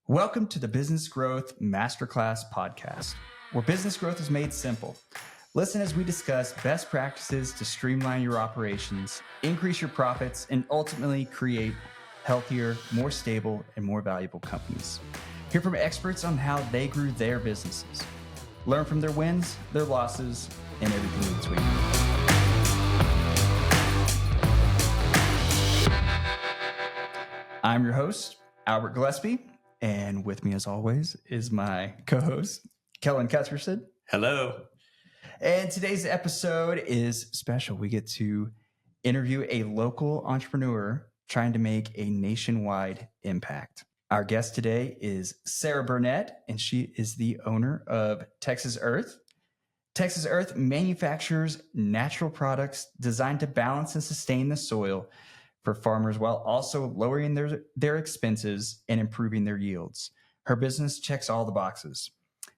Welcome to the Business Growth Masterclass podcast, where business growth is made simple. Listen as we discuss best practices to streamline your operations, increase your profits, and ultimately create healthier, more stable, and more valuable companies. Hear from experts on how they grew their businesses. Learn from their wins, their losses, and everything in between. I'm your host, Albert Gillespie, and with me as always is my co-host, Kellen Ketchersid. Hello. And today's episode is special. We get to interview a local entrepreneur trying to make a nationwide impact. Our guest today is Sarah Burnett, and she is the owner of Texas Earth. Texas Earth manufactures natural products designed to balance and sustain the soil for farmers while also lowering their expenses and improving their yields. Her business checks all the boxes.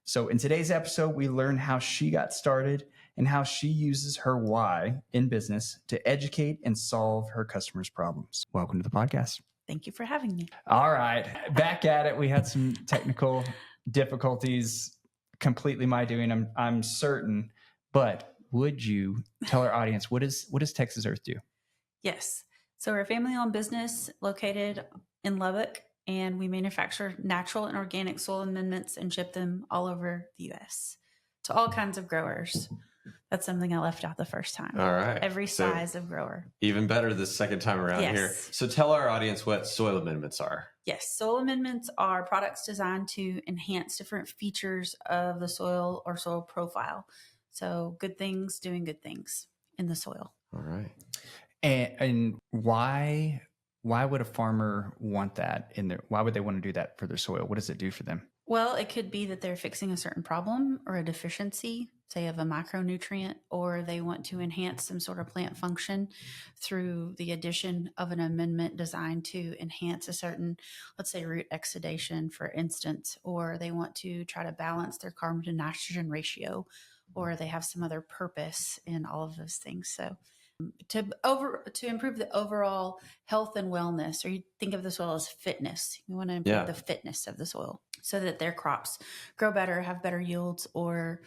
So in today's episode, we learn how she got started and how she uses her why in business to educate and solve her customers' problems. Welcome to the podcast. Thank you for having me. All right, back at it. We had some technical difficulties, completely my doing, I'm certain. But would you tell our audience, what does Texas Earth do? Yes. So we're a family-owned business located in Lubbock, and we manufacture natural and organic soil amendments and ship them all over the U.S. to all kinds of growers. That's something I left out the first time. All right. Every size of grower. Even better the second time around here. So tell our audience what soil amendments are. Yes. Soil amendments are products designed to enhance different features of the soil or soil profile. So good things doing good things in the soil. All right. And why would a farmer want that in their? Why would they want to do that for their soil? What does it do for them? Well, it could be that they're fixing a certain problem or a deficiency, say of a micronutrient, or they want to enhance some sort of plant function through the addition of an amendment designed to enhance a certain, let's say, root exudation, for instance, or they want to try to balance their carbon to nitrogen ratio, or they have some other purpose in all of those things. So to improve the overall health and wellness, or you think of the soil as fitness. You want to improve the fitness of the soil so that their crops grow better, have better yields, or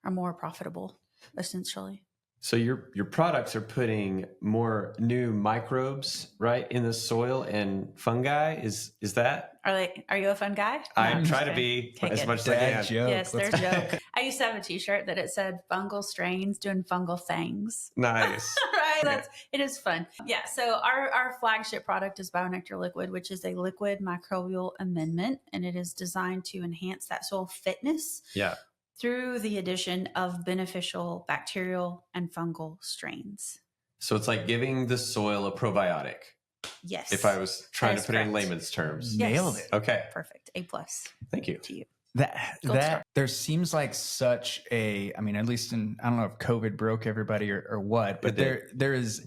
are more profitable, essentially. So your products are putting more new microbes, right, in the soil and fungi. Is that? Are you a fun guy? I try to be as much as I can. Joke. Yes, their joke. I used to have a T-shirt that it said "fungal strains doing fungal things." Nice. Right? It is fun. Yeah. So our flagship product is BioNectar Liquid, which is a liquid microbial amendment, and it is designed to enhance that soil fitness. Yeah. Through the addition of beneficial bacterial and fungal strains. So it's like giving the soil a probiotic. Yes. If I was trying to put correct. it in layman's terms. Yes. Nailed it. Okay. Perfect. A+ Thank you. to you. That there seems like such a, I mean, at least in, I don't know if COVID broke everybody or what, but there is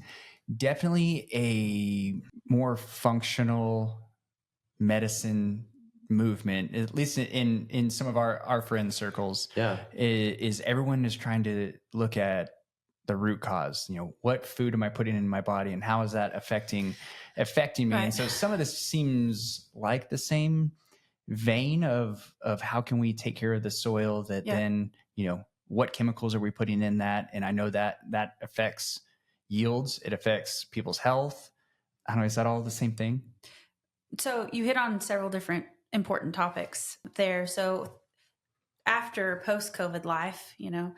definitely a more functional medicine movement, at least in some of our friend circles. Yeah. Is everyone is trying to look at the root cause. You know, what food am I putting in my body and how is that affecting me? Right. And so some of this seems like the same vein of how can we take care of the soil that then, you know, what chemicals are we putting in that? And I know that affects yields. It affects people's health. I don't know, is that all the same thing? So you hit on several different important topics there. So after post-COVID life, you know,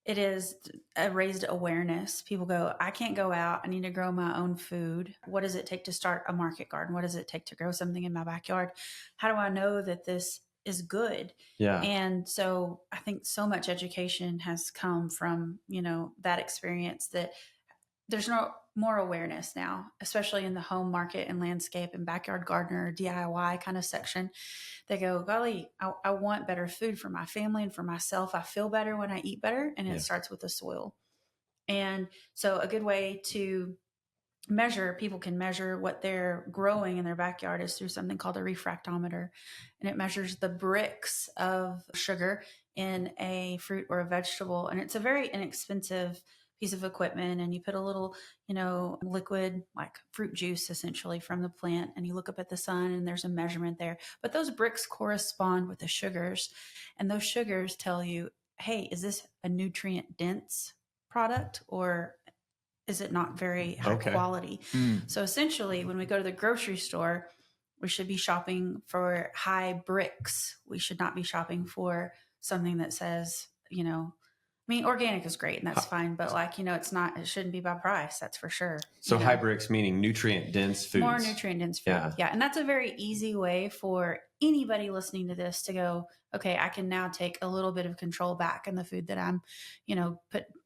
it is a raised awareness. People go, I can't go out. I need to grow my own food. What does it take to start a market garden? What does it take to grow something in my backyard? How do I know that this is good? Yeah. And so I think so much education has come from, you know, that experience that there's no more awareness now, especially in the home market and landscape and backyard gardener, DIY kind of section. They go, golly, I want better food for my family and for myself. I feel better when I eat better. And it starts with the soil. And so a good way to measure, people can measure what they're growing in their backyard is through something called a refractometer. And it measures the bricks of sugar in a fruit or a vegetable. And it's a very inexpensive piece of equipment and you put a little, liquid like fruit juice essentially from the plant, and you look up at the sun and there's a measurement there. But those bricks correspond with the sugars, and those sugars tell you, hey, is this a nutrient dense product or is it not very high quality? So essentially, when we go to the grocery store, we should be shopping for high bricks. We should not be shopping for something that says, organic is great and that's fine, but it shouldn't be by price. That's for sure. So high bricks meaning nutrient dense foods. More nutrient dense food. Yeah. And that's a very easy way for anybody listening to this to go, okay, I can now take a little bit of control back in the food that I'm,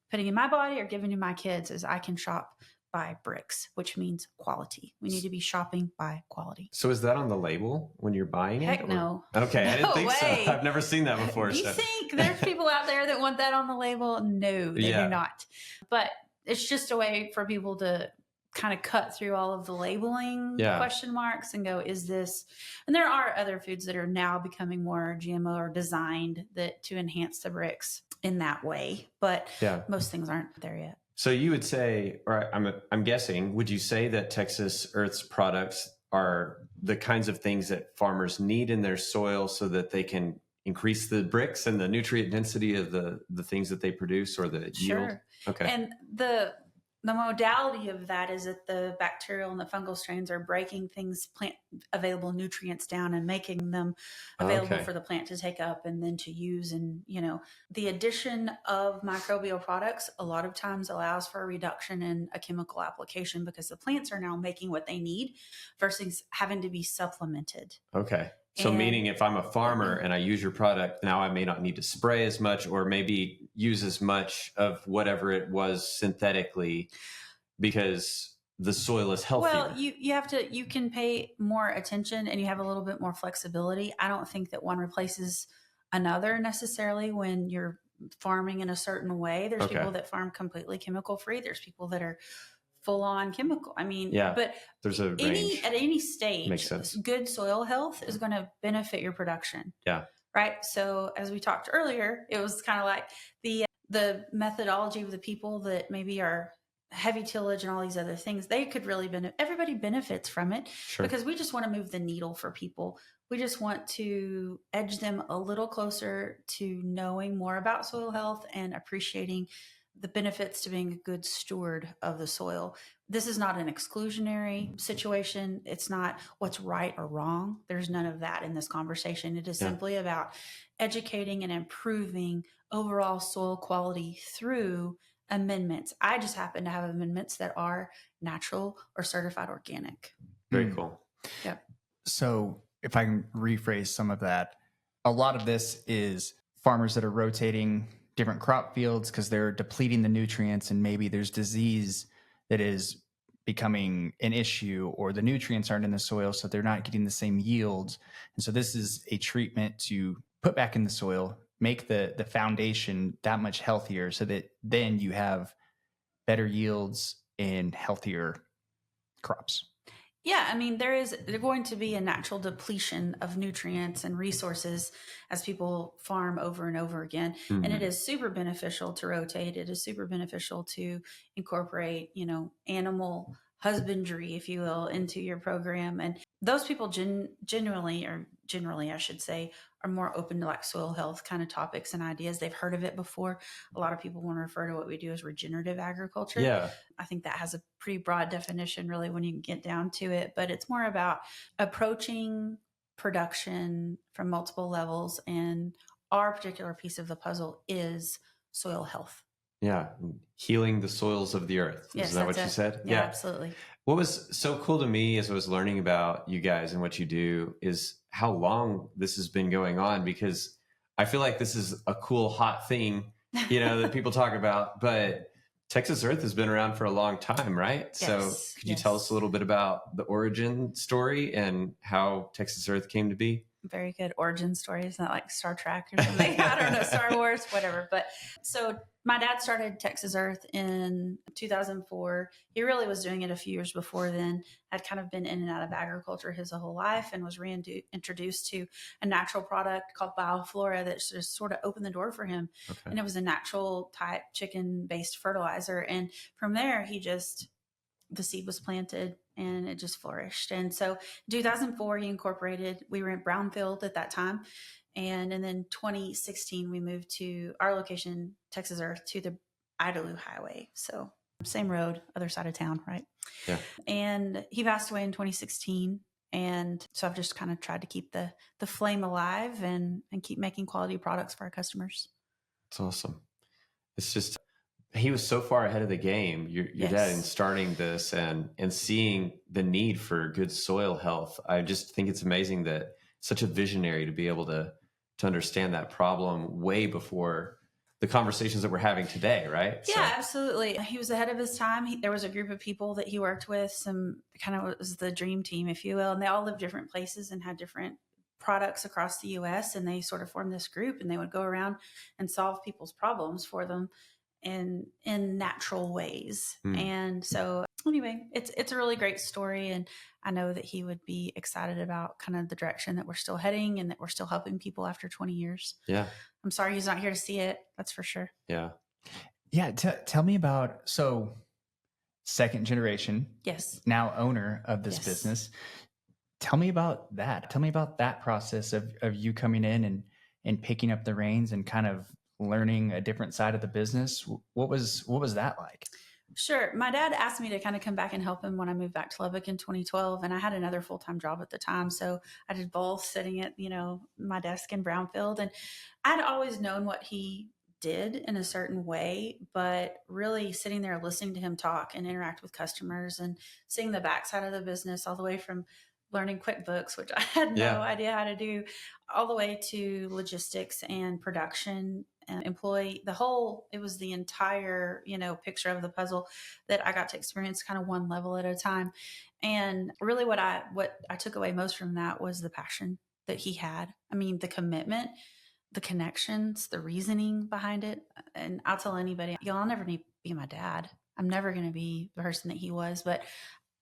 putting in my body or giving to my kids, is I can shop by bricks, which means quality. We need to be shopping by quality. So is that on the label when you're buying it? Heck no. Okay, I didn't think way. so. I've never seen that before. You think there's people out there that want that on the label? No, they do not. But it's just a way for people to kind of cut through all of the labeling question marks and go, is this? And there are other foods that are now becoming more GMO or designed to enhance the bricks in that way. But most things aren't there yet. So you would say, or I'm guessing, would you say that Texas Earth's products are the kinds of things that farmers need in their soil so that they can increase the bricks and the nutrient density of the things that they produce or the yield? Okay. And the modality of that is that the bacterial and the fungal strains are breaking plant available nutrients down and making them available for the plant to take up and then to use. And, the addition of microbial products a lot of times allows for a reduction in a chemical application because the plants are now making what they need versus having to be supplemented. Okay. So meaning if I'm a farmer and I use your product, now I may not need to spray as much or maybe use as much of whatever it was synthetically because the soil is healthier. Well, you can pay more attention and you have a little bit more flexibility. I don't think that one replaces another necessarily when you're farming in a certain way. There's people that farm completely chemical free. There's people that are full on chemical. I mean, but there's a range. At any stage, makes sense. Good soil health is going to benefit your production. Yeah. Right. So as we talked earlier, it was kind of like the methodology of the people that maybe are heavy tillage and all these other things, they could really everybody benefits from it because we just want to move the needle for people. We just want to edge them a little closer to knowing more about soil health and appreciating the benefits to being a good steward of the soil. This is not an exclusionary situation. It's not what's right or wrong. There's none of that in this conversation. It is simply about educating and improving overall soil quality through amendments. I just happen to have amendments that are natural or certified organic. Very cool. Yep. So if I can rephrase some of that, a lot of this is farmers that are rotating different crop fields because they're depleting the nutrients and maybe there's disease that is becoming an issue or the nutrients aren't in the soil, so they're not getting the same yields. And so this is a treatment to put back in the soil, make the foundation that much healthier so that then you have better yields and healthier crops. Yeah, I mean, there's going to be a natural depletion of nutrients and resources as people farm over and over again. Mm-hmm. And it is super beneficial to rotate. It is super beneficial to incorporate, animal husbandry, if you will, into your program. And those people generally, I should say, are more open to like soil health kind of topics and ideas. They've heard of it before. A lot of people want to refer to what we do as regenerative agriculture. Yeah. I think that has a pretty broad definition really when you get down to it, but it's more about approaching production from multiple levels. And our particular piece of the puzzle is soil health. Yeah. Healing the soils of the earth. Yes, Is that what you said? Yeah, absolutely. What was so cool to me as I was learning about you guys and what you do is how long this has been going on, because I feel like this is a cool, hot thing, that people talk about, but Texas Earth has been around for a long time, right? Yes, so could you tell us a little bit about the origin story and how Texas Earth came to be? Very good origin story. Isn't that like Star Trek or something? I don't know, Star Wars, whatever. But so My dad started Texas Earth in 2004. He really was doing it a few years before then, had kind of been in and out of agriculture his whole life, and was introduced to a natural product called Bioflora that just sort of opened the door for him. Okay. And it was a natural type chicken based fertilizer. And from there, the seed was planted and it just flourished. And so in 2004, he incorporated, we were in Brownfield at that time. And then 2016, we moved to our location, Texas Earth, to the Idalou Highway. So same road, other side of town, right? Yeah. And he passed away in 2016. And so I've just kind of tried to keep the flame alive and keep making quality products for our customers. It's awesome. It's just, he was so far ahead of the game, your Yes. dad, in starting this and seeing the need for good soil health. I just think it's amazing that such a visionary to be able to understand that problem way before the conversations that we're having today, right? Yeah, absolutely. He was ahead of his time. There was a group of people that he worked with, some kind of was the dream team, if you will, and they all lived different places and had different products across the U.S. And they sort of formed this group, and they would go around and solve people's problems for them in natural ways. And so anyway, it's a really great story, and I know that he would be excited about kind of the direction that we're still heading and that we're still helping people after 20 years. Yeah. I'm sorry he's not here to see it. That's for sure. Yeah. Yeah. Tell me about, so second generation, Yes. now owner of this Yes. business. Tell me about that. Tell me about that process of you coming in and picking up the reins and kind of learning a different side of the business. What was that like? Sure. My dad asked me to kind of come back and help him when I moved back to Lubbock in 2012. And I had another full-time job at the time. So I did both, sitting at, my desk in Brownfield. And I'd always known what he did in a certain way, but really sitting there, listening to him talk and interact with customers and seeing the backside of the business, all the way from learning QuickBooks, which I had no idea how to do, all the way to logistics and production and employee, it was the entire, picture of the puzzle that I got to experience kind of one level at a time. And really what I took away most from that was the passion that he had. I mean, the commitment, the connections, the reasoning behind it. And I'll tell anybody, I'll never be my dad. I'm never going to be the person that he was, but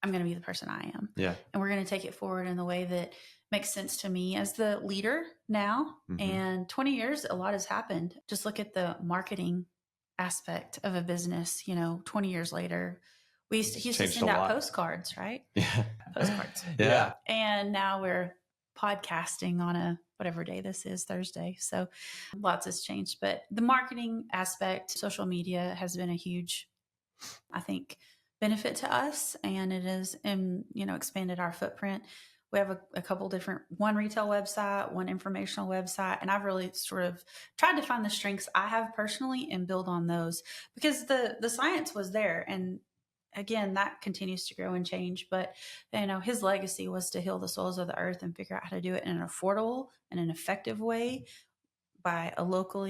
I'm going to be the person I am. Yeah. And we're going to take it forward in the way that makes sense to me as the leader now. Mm-hmm. And 20 years, a lot has happened. Just look at the marketing aspect of a business, 20 years later. He used to send out postcards, right? Yeah. Postcards. Yeah. And now we're podcasting on whatever day this is, Thursday. So lots has changed. But the marketing aspect, social media has been a huge, I think, benefit to us, and it has expanded our footprint. We have a couple different, one retail website, one informational website, and I've really sort of tried to find the strengths I have personally and build on those, because the science was there, and again, that continues to grow and change. But his legacy was to heal the soils of the earth and figure out how to do it in an affordable and an effective way by a local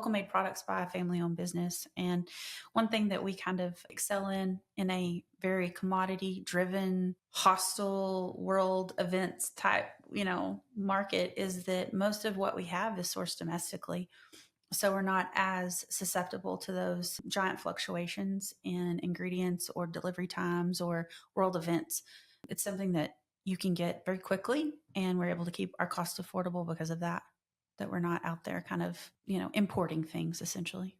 made products by a family owned business. And one thing that we kind of excel in a very commodity driven, hostile world events type, market, is that most of what we have is sourced domestically. So we're not as susceptible to those giant fluctuations in ingredients or delivery times or world events. It's something that you can get very quickly, and we're able to keep our costs affordable because of that we're not out there kind of, importing things essentially.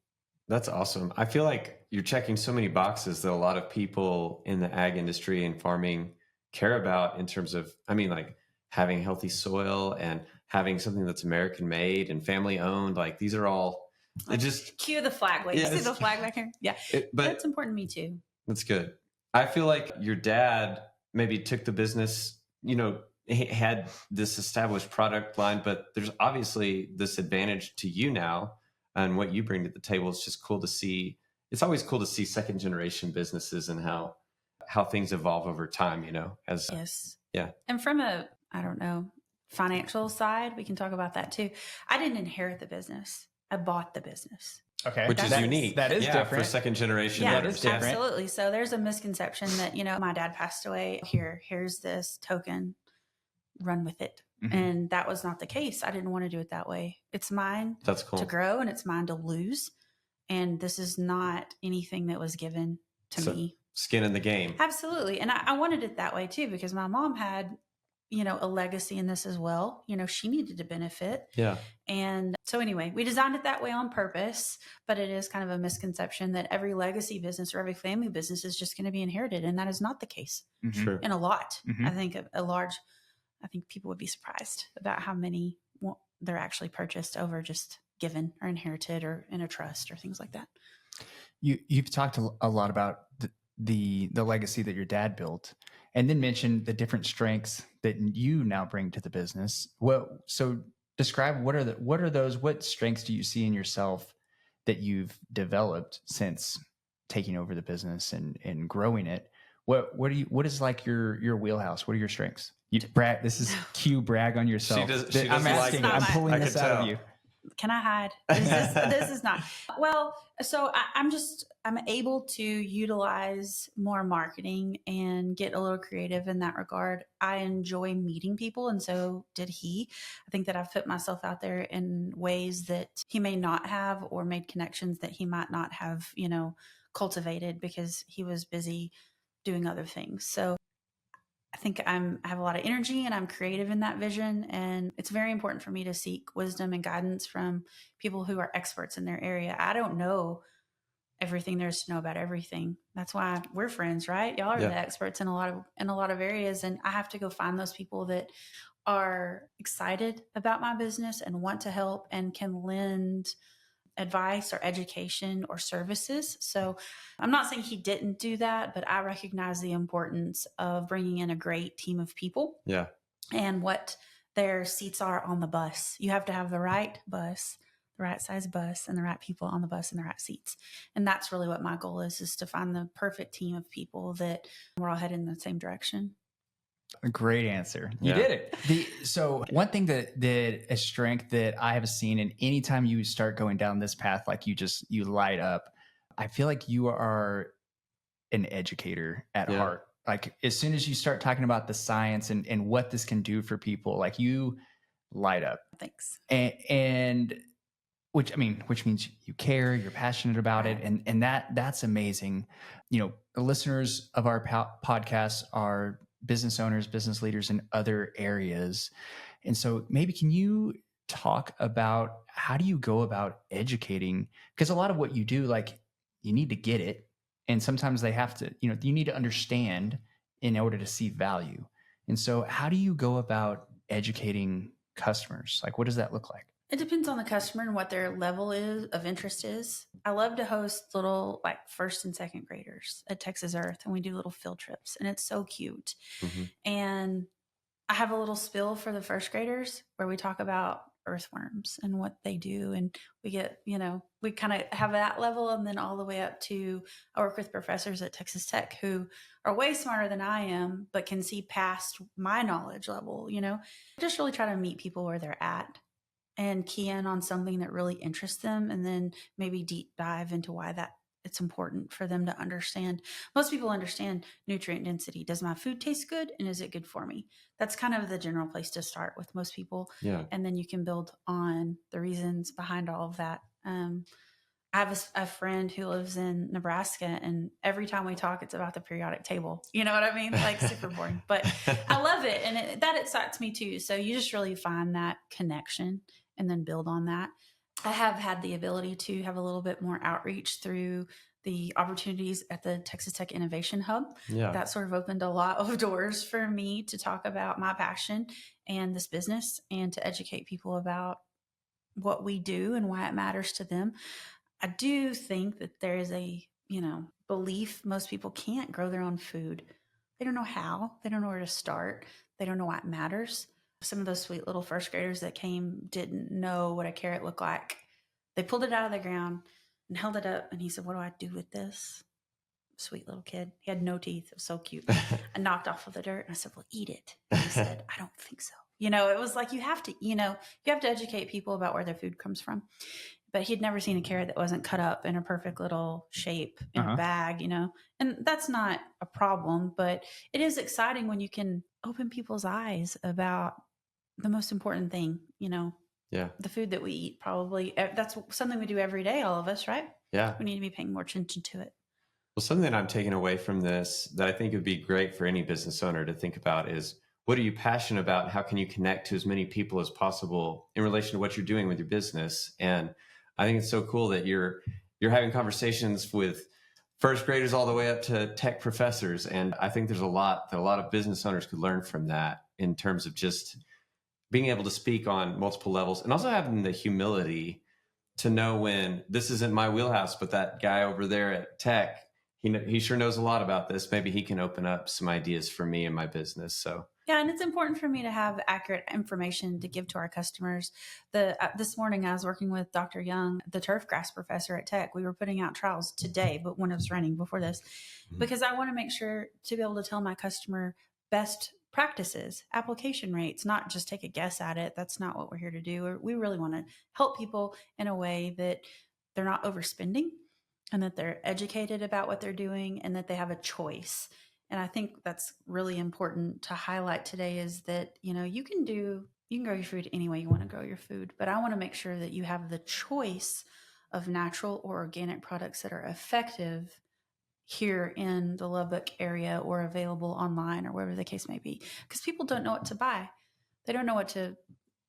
That's awesome. I feel like you're checking so many boxes that a lot of people in the ag industry and farming care about, in terms of, like having healthy soil and having something that's American made and family owned. Like, these are all, it just cue the flag. Wait, you see the flag back here? Yeah. But it's important to me too. That's good. I feel like your dad maybe took the business, he had this established product line, but there's obviously this advantage to you now, and what you bring to the table is just cool to see. It's always cool to see second generation businesses and how things evolve over time, Yes. Yeah. And from a, financial side, we can talk about that too. I didn't inherit the business. I bought the business. Okay. Which is unique. That is different. For second generation. Yeah, that is different. Absolutely. So there's a misconception that, my dad passed away. Here's this token, run with it. Mm-hmm. And that was not the case. I didn't want to do it that way. It's mine That's cool. to grow, and it's mine to lose. And this is not anything that was given to me. Skin in the game. Absolutely. And I wanted it that way too, because my mom had, a legacy in this as well. She needed to benefit. Yeah. And so anyway, we designed it that way on purpose, but it is kind of a misconception that every legacy business or every family business is just going to be inherited. And that is not the case. True. In a lot. Mhm. I think I think people would be surprised about how many they're actually purchased over just given or inherited or in a trust or things like that. You've talked a lot about the legacy that your dad built, and then mentioned the different strengths that you now bring to the business. So describe what are those? What strengths do you see in yourself that you've developed since taking over the business and growing it? What is like your wheelhouse? What are your strengths? Brag. This is cue brag on yourself. She I'm doesn't asking. like I'm it. pulling I this could out tell. of you. Can I hide? This is not. Well, so I'm able to utilize more marketing and get a little creative in that regard. I enjoy meeting people, and so did he. I think that I've put myself out there in ways that he may not have, or made connections that he might not have, cultivated because he was busy doing other things. So I think I have a lot of energy and I'm creative in that vision. And it's very important for me to seek wisdom and guidance from people who are experts in their area. I don't know everything there is to know about everything. That's why we're friends, right? Y'all are Yeah. the experts in a lot of areas. And I have to go find those people that are excited about my business and want to help and can lend advice or education or services. So I'm not saying he didn't do that, but I recognize the importance of bringing in a great team of people. Yeah. And what their seats are on the bus. You have to have the right bus, the right size bus, and the right people on the bus and the right seats. And that's really what my goal is to find the perfect team of people that we're all heading in the same direction. A great answer. You Yeah. did it. So one thing that a strength that I have seen, and anytime you start going down this path, like you light up, I feel like you are an educator at Yeah. heart. Like as soon as you start talking about the science and what this can do for people, like you light up. Thanks. And which means you care, you're passionate about it. Right. And that's amazing. The listeners of our podcast are business owners, business leaders in other areas. And so maybe can you talk about how do you go about educating? Because a lot of what you do, like you need to get it. And sometimes they have to, you need to understand in order to see value. And so how do you go about educating customers? Like, what does that look like? It depends on the customer and what their level of interest is. I love to host little like first and second graders at Texas Earth, and we do little field trips, and it's so cute. Mm-hmm. And I have a little spill for the first graders where we talk about earthworms and what they do. And we get, we kind of have that level, and then all the way up to I work with professors at Texas Tech who are way smarter than I am, but can see past my knowledge level, just really try to meet people where they're at and key in on something that really interests them, and then maybe deep dive into why that it's important for them to understand. Most people understand nutrient density. Does my food taste good, and is it good for me? That's kind of the general place to start with most people. Yeah. And then you can build on the reasons behind all of that. I have a friend who lives in Nebraska, and every time we talk, it's about the periodic table. You know what I mean? Like super boring, but I love it. And that excites me too. So you just really find that connection and then build on that. I have had the ability to have a little bit more outreach through the opportunities at the Texas Tech Innovation Hub. Yeah. That sort of opened a lot of doors for me to talk about my passion and this business, and to educate people about what we do and why it matters to them. I do think that there is a, belief most people can't grow their own food. They don't know how. They don't know where to start. They don't know why it matters. Some of those sweet little first graders that came didn't know what a carrot looked like. They pulled it out of the ground and held it up, and he said, "What do I do with this?" Sweet little kid. He had no teeth. It was so cute. I knocked off of the dirt and I said, "Well, eat it." And he said, "I don't think so." It was like you have to educate people about where their food comes from. But he'd never seen a carrot that wasn't cut up in a perfect little shape in a bag, and that's not a problem, but it is exciting when you can open people's eyes about the most important thing, Yeah. the food that we eat. Probably that's something we do every day, all of us, right? Yeah. We need to be paying more attention to it. Well, something that I'm taking away from this that I think would be great for any business owner to think about is, what are you passionate about? How can you connect to as many people as possible in relation to what you're doing with your business? And I think it's so cool that you're having conversations with first graders all the way up to tech professors. And I think there's a lot that a lot of business owners could learn from that, in terms of just being able to speak on multiple levels, and also having the humility to know when this isn't my wheelhouse, but that guy over there at tech, he sure knows a lot about this. Maybe he can open up some ideas for me and my business. So Yeah, and it's important for me to have accurate information to give to our customers. This morning, I was working with Dr. Young, the turf grass professor at Tech. We were putting out trials today, but when it was running before this, because I want to make sure to be able to tell my customer best practices, application rates, not just take a guess at it. That's not what we're here to do. We really want to help people in a way that they're not overspending, and that they're educated about what they're doing, and that they have a choice. And I think that's really important to highlight today, is that, you can grow your food any way you want to grow your food, but I want to make sure that you have the choice of natural or organic products that are effective here in the Lubbock area, or available online, or wherever the case may be, because people don't know what to buy. They don't know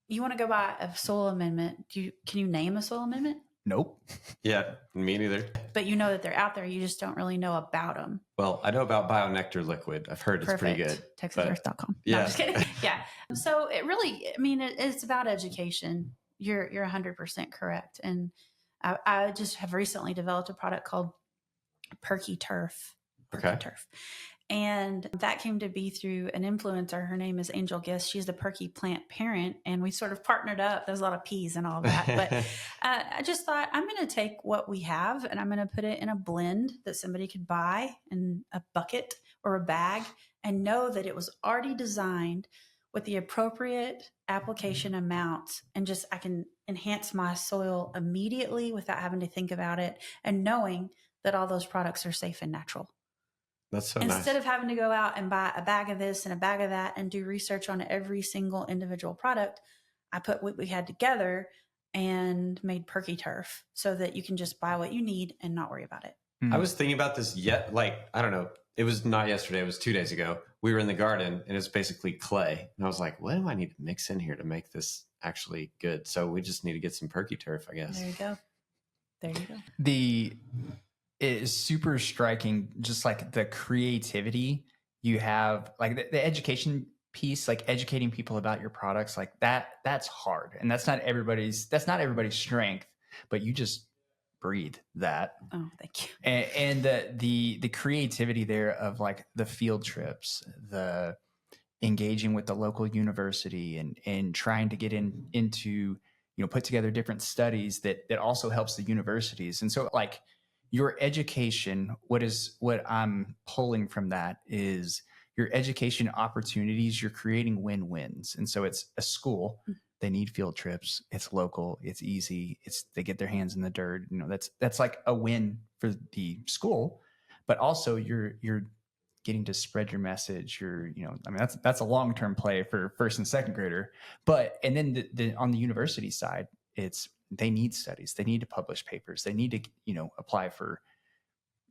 you want to go buy a soil amendment. Can you name a soil amendment? Nope. yeah, me neither. But you know that they're out there. You just don't really know about them. Well, I know about BioNectar liquid. I've heard it's pretty good. TexasEarth.com. Yeah. No, I'm just kidding. Yeah. So it really, it's about education. You're 100% correct. And I just have recently developed a product called Perky Turf. Okay. Turf. And that came to be through an influencer. Her name is Angel Guest. She's the Perky plant parent. And we sort of partnered up. There's a lot of peas and all that. But I just thought, I'm going to take what we have and I'm going to put it in a blend that somebody could buy in a bucket or a bag, and know that it was already designed with the appropriate application amounts. And just, I can enhance my soil immediately without having to think about it, and knowing that all those products are safe and natural. That's so Instead nice. of having to go out and buy a bag of this and a bag of that and do research on every single individual product, I put what we had together and made Perky Turf, so that you can just buy what you need and not worry about it. I was thinking about this I don't know. It was not yesterday. It was 2 days ago. We were in the garden and it's basically clay. And I was like, what do I need to mix in here to make this actually good? So we just need to get some Perky Turf, I guess. There you go. There you go. It is super striking, just like the creativity you have, like the education piece, like educating people about your products, like that's hard. And that's not everybody's strength, but you just breathe that. Oh, thank you. And the creativity there of like the field trips, the engaging with the local university, and trying to get into, put together different studies that also helps the universities. And so like your education, what I'm pulling from that is your education opportunities. You're creating win-wins. And so it's a school. They need field trips. It's local. It's easy. They get their hands in the dirt. That's like a win for the school, but also you're getting to spread your message. That's a long-term play for first and second grader. And then on the university side, they need studies. They need to publish papers. They need to, apply for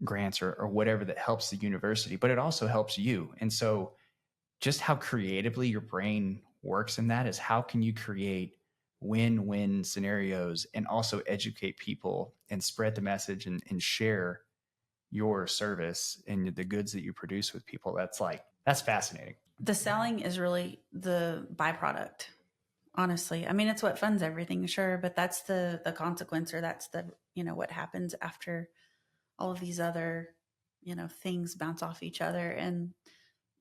grants or whatever that helps the university, but it also helps you. And so just how creatively your brain works in that is, how can you create win-win scenarios and also educate people and spread the message and share your service and the goods that you produce with people. That's fascinating. The selling is really the byproduct. Honestly, it's what funds everything, sure, but that's the consequence, or that's the, what happens after all of these other, things bounce off each other. And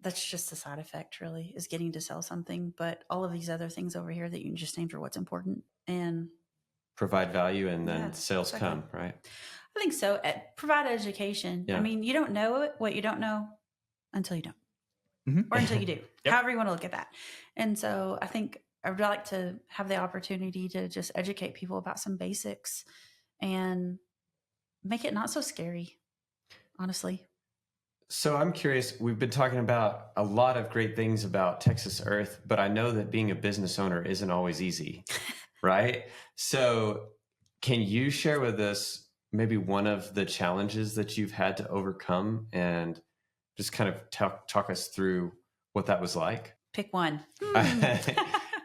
that's just the side effect, really, is getting to sell something. But all of these other things over here that you just named are what's important. And provide value, and then sales come, right? I think so. Provide education. Yeah. You don't know what you don't know until you don't, Mm-hmm. or until you do, Yep. however you want to look at that. And so I think I would like to have the opportunity to just educate people about some basics and make it not so scary, honestly. So I'm curious, we've been talking about a lot of great things about Texas Earth, but I know that being a business owner isn't always easy, right? So can you share with us maybe one of the challenges that you've had to overcome, and just kind of talk us through what that was like? Pick one.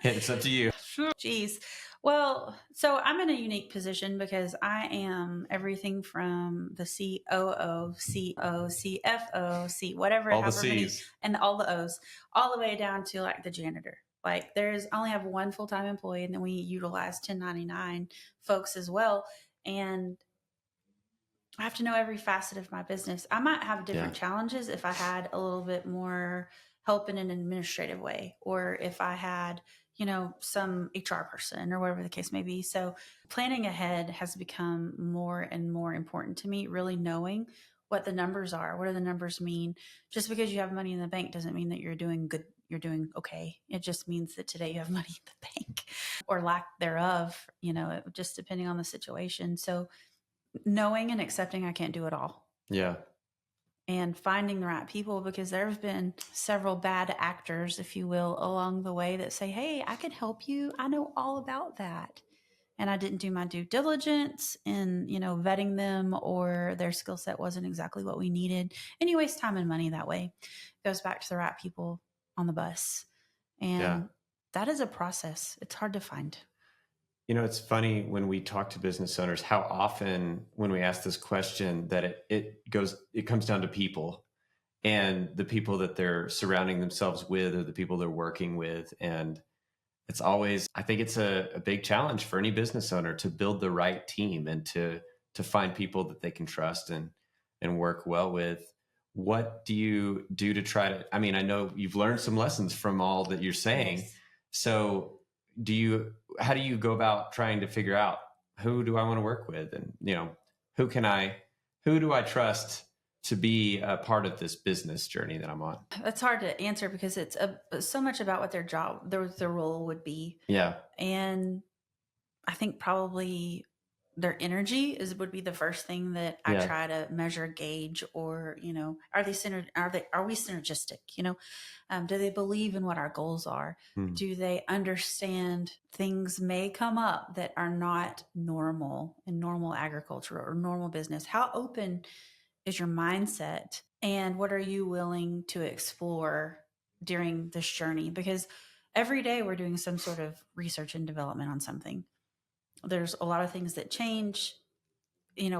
It's up to you. Geez. Well, so I'm in a unique position because I am everything from the COO, CO, CFO, whatever, All the however many, C's. and all the O's, all the way down to like the janitor. Like I only have one full-time employee, and then we utilize 1099 folks as well. And I have to know every facet of my business. I might have different challenges if I had a little bit more help in an administrative way, or if I had, some HR person or whatever the case may be. So planning ahead has become more and more important to me, really knowing what the numbers are. What do the numbers mean? Just because you have money in the bank doesn't mean that you're doing good. You're doing okay. It just means that today you have money in the bank or lack thereof, just depending on the situation. So knowing and accepting I can't do it all. Yeah. And finding the right people, because there have been several bad actors, if you will, along the way that say, hey, I can help you. I know all about that. And I didn't do my due diligence in, vetting them, or their skill set wasn't exactly what we needed. And you waste time and money that way. It goes back to the right people on the bus. And that is a process. It's hard to find. It's funny when we talk to business owners, how often when we ask this question that it comes down to people, and the people that they're surrounding themselves with, or the people they're working with. And it's always, I think it's a big challenge for any business owner to build the right team and to find people that they can trust and work well with. What do you do to try to, I know you've learned some lessons from all that you're saying. Yes. So how do you go about trying to figure out who do I want to work with, and who do I trust to be a part of this business journey that I'm on? That's hard to answer because it's so much about what their role would be. Yeah. And I think probably their energy would be the first thing that I try to measure, gauge, or, are we synergistic? Do they believe in what our goals are? Do they understand things may come up that are not normal in normal agriculture or normal business? How open is your mindset, and what are you willing to explore during this journey? Because every day we're doing some sort of research and development on something. There's a lot of things that change,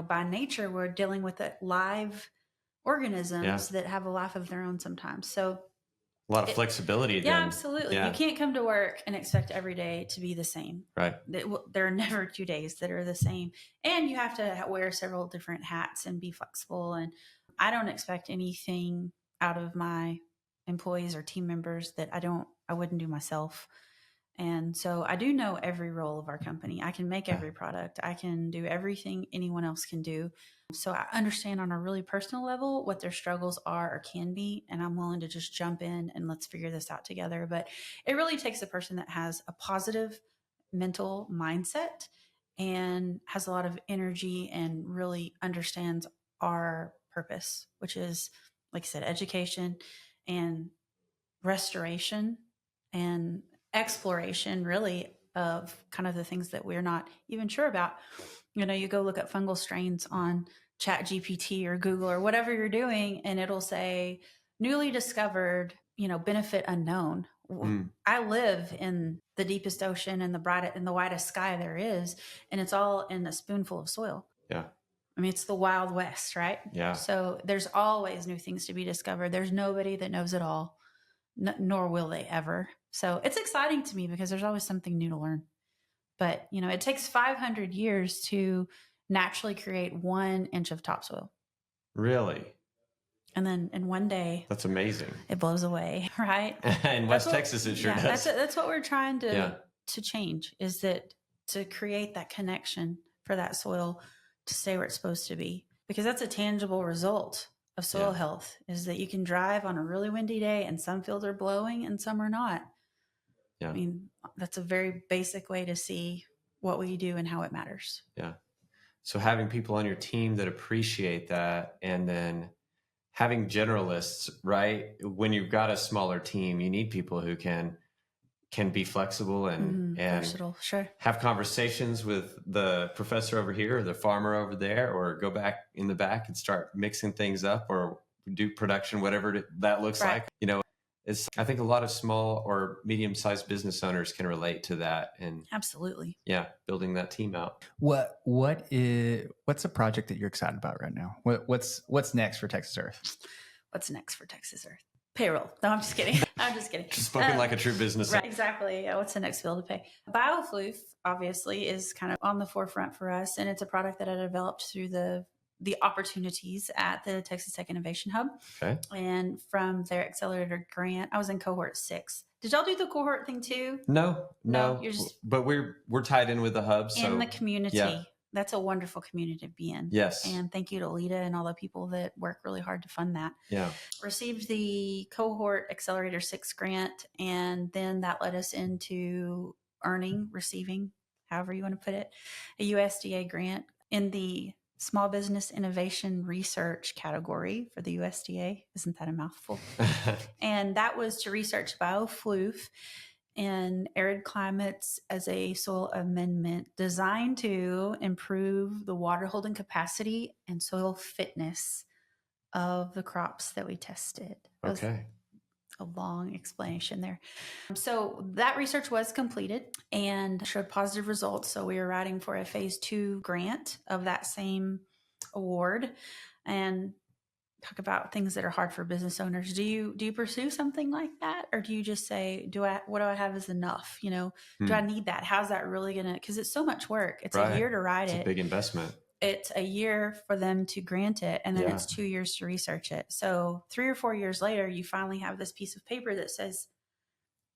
by nature. We're dealing with live organisms that have a life of their own sometimes. So a lot of flexibility. Yeah, absolutely. Yeah. You can't come to work and expect every day to be the same. Right. There are never 2 days that are the same. And you have to wear several different hats and be flexible. And I don't expect anything out of my employees or team members that I wouldn't do myself. And so I do know every role of our company. I can make every product. I can do everything anyone else can do. So I understand on a really personal level what their struggles are or can be. And I'm willing to just jump in and let's figure this out together. But it really takes a person that has a positive mental mindset and has a lot of energy and really understands our purpose, which is, like I said, education and restoration and exploration, really, of kind of the things that we're not even sure about. You go look at fungal strains on ChatGPT or Google or whatever you're doing, and it'll say newly discovered, benefit unknown. I live in the deepest ocean and the widest sky there is, and it's all in a spoonful of soil. Yeah. It's the Wild West, right? Yeah. So there's always new things to be discovered. There's nobody that knows it all, nor will they ever. So it's exciting to me because there's always something new to learn. But, it takes 500 years to naturally create 1 inch of topsoil. Really? And then in one day, that's amazing. It blows away, right? In West Texas, it sure does. That's what we're trying to change, is that to create that connection for that soil to stay where it's supposed to be. Because that's a tangible result of soil health, is that you can drive on a really windy day and some fields are blowing and some are not. Yeah. That's a very basic way to see what we do and how it matters. Yeah. So having people on your team that appreciate that, and then having generalists, right? When you've got a smaller team, you need people who can can be flexible and versatile. Sure. have conversations with the professor over here or the farmer over there, or go back in the back and start mixing things up or do production, whatever that looks Right. like. You know, I think a lot of small or medium-sized business owners can relate to that, and Absolutely. yeah, building that team out. What's a project that you're excited about right now? What's next for Texas Earth? What's next for Texas Earth? Payroll. No, I'm just kidding. I'm just kidding. Spoken like a true business owner. Right, exactly. Yeah, what's the next bill to pay? Biofluf, obviously, is kind of on the forefront for us, and it's a product that I developed through the opportunities at the Texas Tech Innovation Hub. Okay. And from their accelerator grant, I was in cohort 6. Did y'all do the cohort thing too? No. You're just But we're tied in with the hub. So in the community. yeah. That's a wonderful community to be in. Yes. And thank you to Lita and all the people that work really hard to fund that. Yeah. Received the cohort accelerator 6 grant, and then that led us into receiving, however you want to put it, a USDA grant in the Small Business Innovation Research category for the USDA. Isn't that a mouthful? And that was to research biofluf in arid climates as a soil amendment designed to improve the water holding capacity and soil fitness of the crops that we tested. Okay. A long explanation there. So that research was completed and showed positive results. So we were writing for a phase 2 grant of that same award, and talk about things that are hard for business owners. Do you pursue something like that, or do you just say, what do I have is enough? You know, do I need that? How's that really gonna? Because it's so much work. It's a year to write it. It's a big investment. It's a year for them to grant it, and then it's 2 years to research it. So 3 or 4 years later, you finally have this piece of paper that says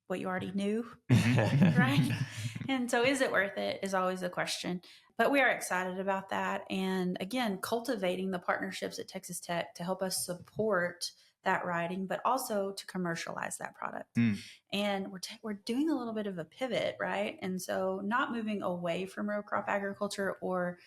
what you already knew, right? And so is it worth it is always the question. But we are excited about that. And again, cultivating the partnerships at Texas Tech to help us support that writing, but also to commercialize that product. And we're doing a little bit of a pivot, right? And so not moving away from row crop agriculture or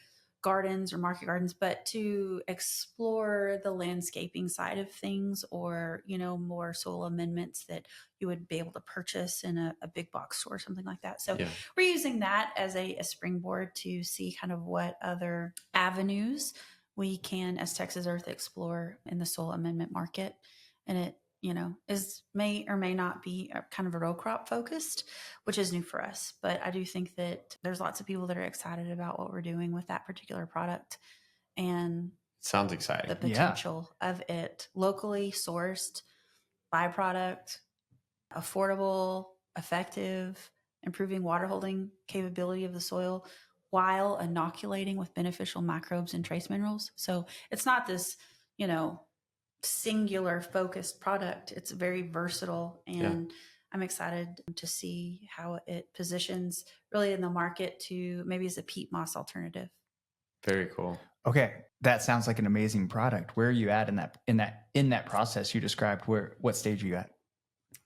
gardens or market gardens, but to explore the landscaping side of things, or, you know, more soil amendments that you would be able to purchase in a big box store or something like that. So we're using that as a springboard to see kind of what other avenues we can, as Texas Earth, explore in the soil amendment market. And it, you know, may or may not be kind of a row crop focused, which is new for us. But I do think that there's lots of people that are excited about what we're doing with that particular product, and sounds exciting. The potential of it, locally sourced byproduct, affordable, effective, improving water holding capability of the soil while inoculating with beneficial microbes and trace minerals. So it's not this, you know, singular focused product. It's very versatile, and I'm excited to see how it positions really in the market to maybe as a peat moss alternative. Very cool. Okay, that sounds like an amazing product. Where are you at in that process you described? What stage are you at?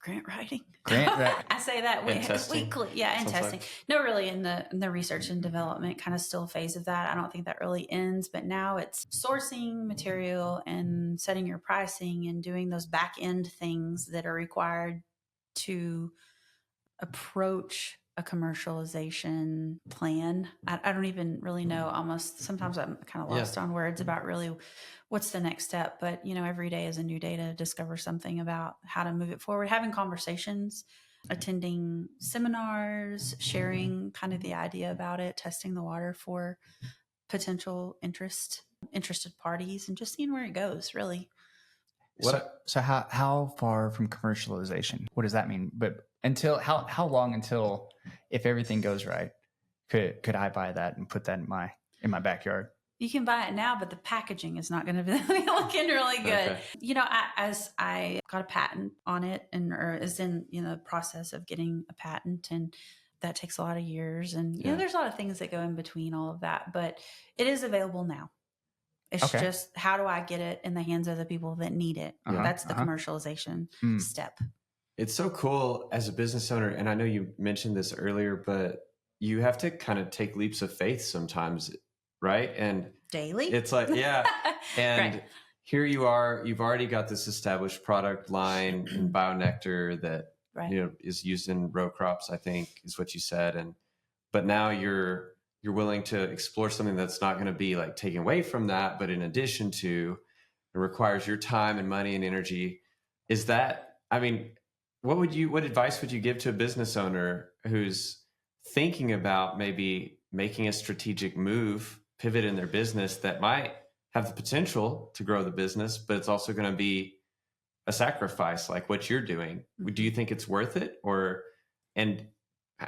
Grant writing. I say that weekly. Yeah, and testing. Like. No, really in the research and development kind of still phase of that. I don't think that really ends, but now it's sourcing material and setting your pricing and doing those back end things that are required to approach a commercialization plan. I don't even really know. Almost sometimes I'm kind of lost on words about really what's the next step. But, you know, every day is a new day to discover something about how to move it forward, having conversations, attending seminars, sharing kind of the idea about it, testing the water for potential interested parties, and just seeing where it goes, really. So how far from commercialization? What does that mean? But until how long until, if everything goes right, could I buy that and put that in my backyard? You can buy it now, but the packaging is not going to be looking really good. Okay. You know, as I got a patent on it, or is in the process of getting a patent, and that takes a lot of years, and you know, there's a lot of things that go in between all of that, but it is available now. It's just, how do I get it in the hands of the people that need it? That's the commercialization step. It's so cool as a business owner. And I know you mentioned this earlier, but you have to kind of take leaps of faith sometimes, right? And daily. It's like, and here you are, you've already got this established product line in BioNectar that Right. is used in row crops, I think is what you said. But now you're willing to explore something that's not going to be like taken away from that, but in addition to, it requires your time and money and energy. Is that, I mean, what advice would you give to a business owner who's thinking about maybe making a strategic move, pivot in their business that might have the potential to grow the business, but it's also going to be a sacrifice like what you're doing? Do you think it's worth it? And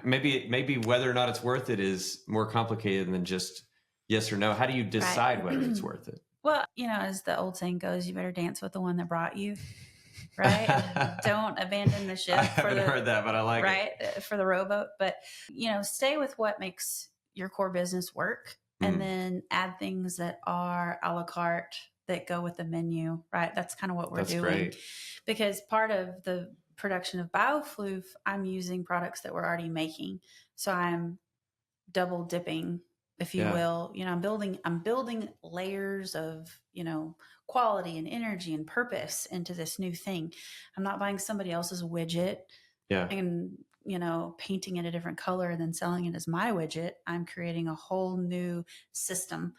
maybe whether or not it's worth it is more complicated than just yes or no. How do you decide whether it's worth it? Well, as the old saying goes, you better dance with the one that brought you, right? Don't abandon the ship. I haven't heard that, but I like it. For the rowboat. But, stay with what makes your core business work, and then add things that are a la carte that go with the menu, right? That's kind of what we're doing. Great. Because part of the production of Biofluf, I'm using products that we're already making. So I'm double dipping, if you will. I'm building layers of, quality and energy and purpose into this new thing. I'm not buying somebody else's widget and, painting it a different color and then selling it as my widget. I'm creating a whole new system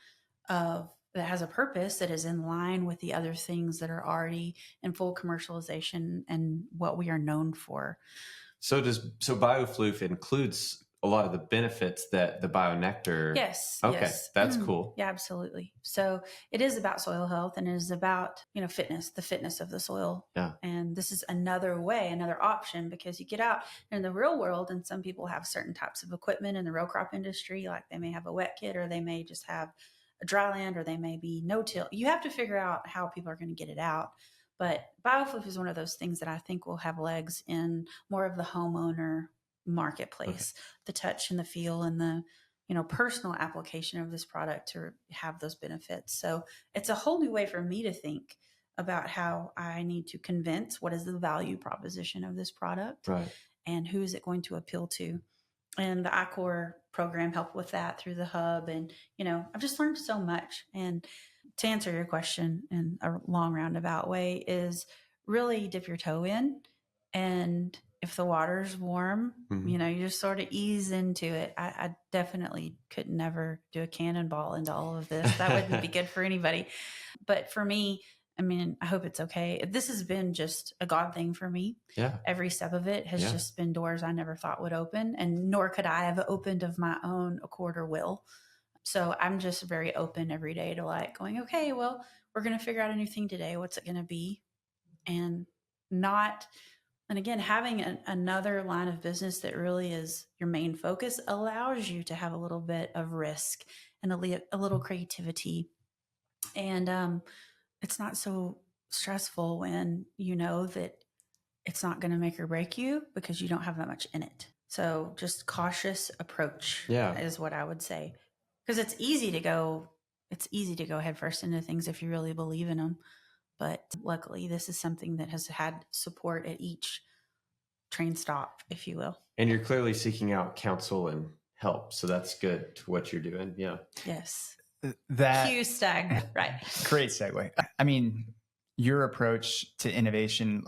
that has a purpose that is in line with the other things that are already in full commercialization and what we are known for. So Biofluf includes a lot of the benefits that the BioNectar. Yes. Okay. Yes. That's cool. Yeah, absolutely. So it is about soil health, and it is about, fitness, the fitness of the soil. Yeah. And this is another option, because you get out in the real world and some people have certain types of equipment in the row crop industry, like they may have a wet kit, or they may just have a dry land, or they may be no-till. You have to figure out how people are going to get it out. But Biofluf is one of those things that I think will have legs in more of the homeowner marketplace. The touch and the feel and the personal application of this product to have those benefits. So it's a whole new way for me to think about how I need to convince what is the value proposition of this product, right, and who is it going to appeal to. And the iCore program helped with that through the hub. And I've just learned so much. And to answer your question in a long roundabout way is really dip your toe in, and if the water's warm, you just sort of ease into it. I definitely could never do a cannonball into all of this. That wouldn't be good for anybody. But for me, I hope it's okay. This has been just a God thing for me. Yeah. Every step of it has just been doors I never thought would open, and nor could I have opened of my own accord or will. So I'm just very open every day to going, okay, well, we're going to figure out a new thing today. What's it going to be? And again, having another line of business that really is your main focus allows you to have a little bit of risk and a little creativity. And it's not so stressful when you know that it's not going to make or break you because you don't have that much in it. So just cautious approach is what I would say. Because it's easy to go headfirst into things if you really believe in them. But luckily, this is something that has had support at each train stop, if you will. And you're clearly seeking out counsel and help. So that's good to what you're doing. Yeah. Yes. That Cue Stag, right. Great segue. Your approach to innovation,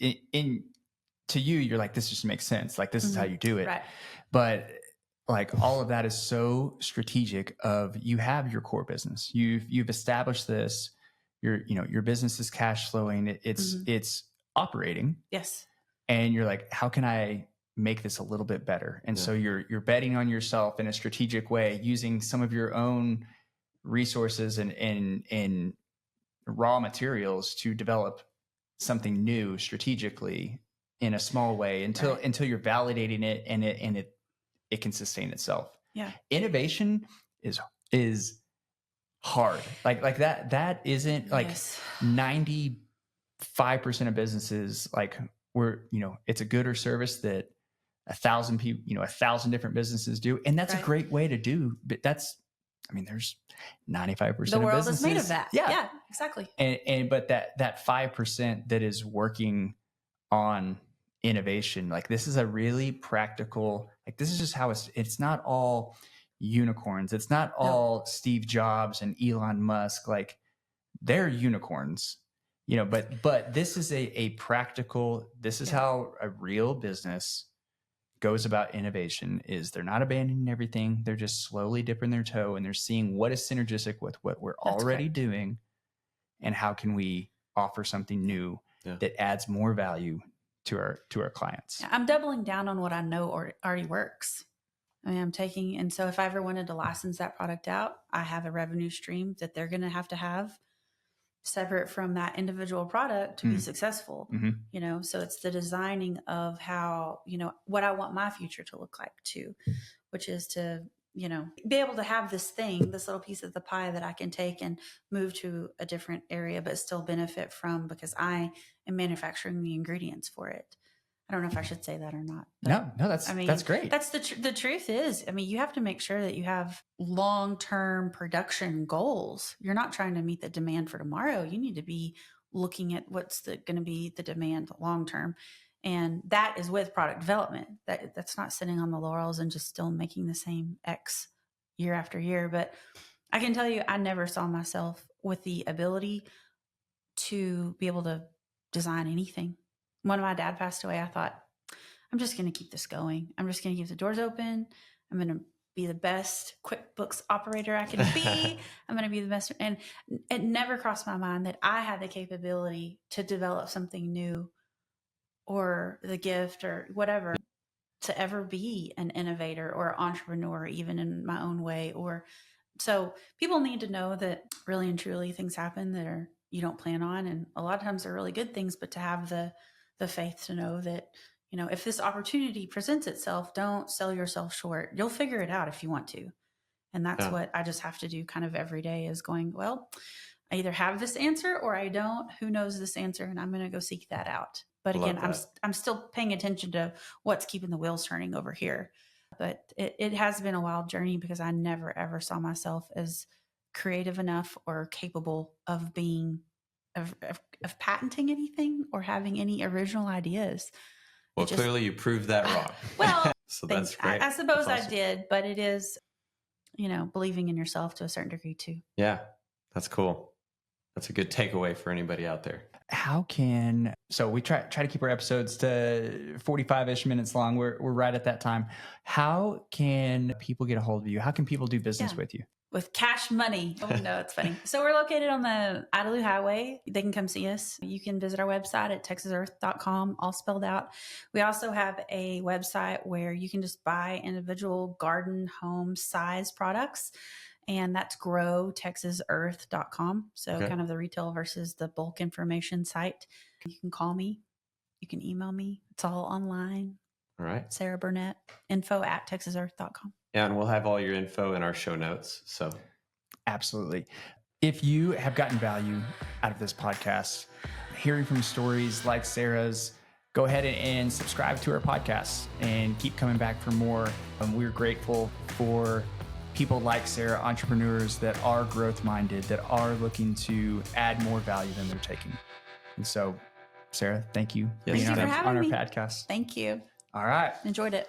to you, you're like, this just makes sense. This is how you do it. Right. But all of that is so strategic. You have your core business. You've established this. Your business is cash flowing. It's operating. Yes. And you're like, how can I make this a little bit better? And so you're betting on yourself in a strategic way, using some of your own resources and raw materials to develop something new strategically in a small way until you're validating it and it can sustain itself. Yeah. Innovation is hard. That isn't 95% of businesses it's a good or service that 1,000 people, 1,000 different businesses do. And that's a great way to do, but there's 95% the of world businesses. is made of that. Yeah, exactly. But that 5% that is working on innovation, this is a really practical, this is just how it's not all unicorns. It's not all Steve Jobs and Elon Musk. They're unicorns, but this is a practical, this is how a real business goes about innovation. Is they're not abandoning everything. They're just slowly dipping their toe and they're seeing what is synergistic with what we're already doing and how can we offer something new that adds more value to our clients. I'm doubling down on what I know already works. I mean, I'm taking, and so if I ever wanted to license that product out, I have a revenue stream that they're going to have separate from that individual product to be successful. So it's the designing of how, what I want my future to look like too, which is to, be able to have this little piece of the pie that I can take and move to a different area, but still benefit from, because I am manufacturing the ingredients for it. I don't know if I should say that or not. No, that's great. That's the truth is, you have to make sure that you have long-term production goals. You're not trying to meet the demand for tomorrow. You need to be looking at what's going to be the demand long-term. And that is with product development. That's not sitting on the laurels and just still making the same X year after year. But I can tell you, I never saw myself with the ability to be able to design anything. When my dad passed away, I thought, I'm just going to keep this going. I'm just going to keep the doors open. I'm going to be the best QuickBooks operator I can be. I'm going to be the best. And it never crossed my mind that I had the capability to develop something new or the gift or whatever to ever be an innovator or entrepreneur, even in my own way. So people need to know that really and truly things happen that you don't plan on. And a lot of times they're really good things, but to have the faith to know that, if this opportunity presents itself, don't sell yourself short. You'll figure it out if you want to. And that's what I just have to do kind of every day, is going, well, I either have this answer or I don't. Who knows this answer? And I'm going to go seek that out. But again, I'm still paying attention to what's keeping the wheels turning over here. But it has been a wild journey, because I never, ever saw myself as creative enough or capable of being of patenting anything or having any original ideas. Well, clearly you proved that wrong. Well, so that's great. I suppose awesome. I did, but it is, believing in yourself to a certain degree too. Yeah, that's cool. That's a good takeaway for anybody out there. So we try to keep our episodes to 45-ish minutes long. We're right at that time. How can people get a hold of you? How can people do business with you? With cash money. Oh, no, it's funny. So we're located on the Idalou Highway. They can come see us. You can visit our website at texasearth.com, all spelled out. We also have a website where you can just buy individual garden home size products. And that's growtexasearth.com. So kind of the retail versus the bulk information site. You can call me. You can email me. It's all online. All right. Sarah Burnett, info@texasearth.com. Yeah, and we'll have all your info in our show notes. So absolutely. If you have gotten value out of this podcast, hearing from stories like Sarah's, go ahead and subscribe to our podcast and keep coming back for more. We're grateful for people like Sarah, entrepreneurs that are growth minded, that are looking to add more value than they're taking. And so, Sarah, thank you for being on our podcast. Thank you. All right. Enjoyed it.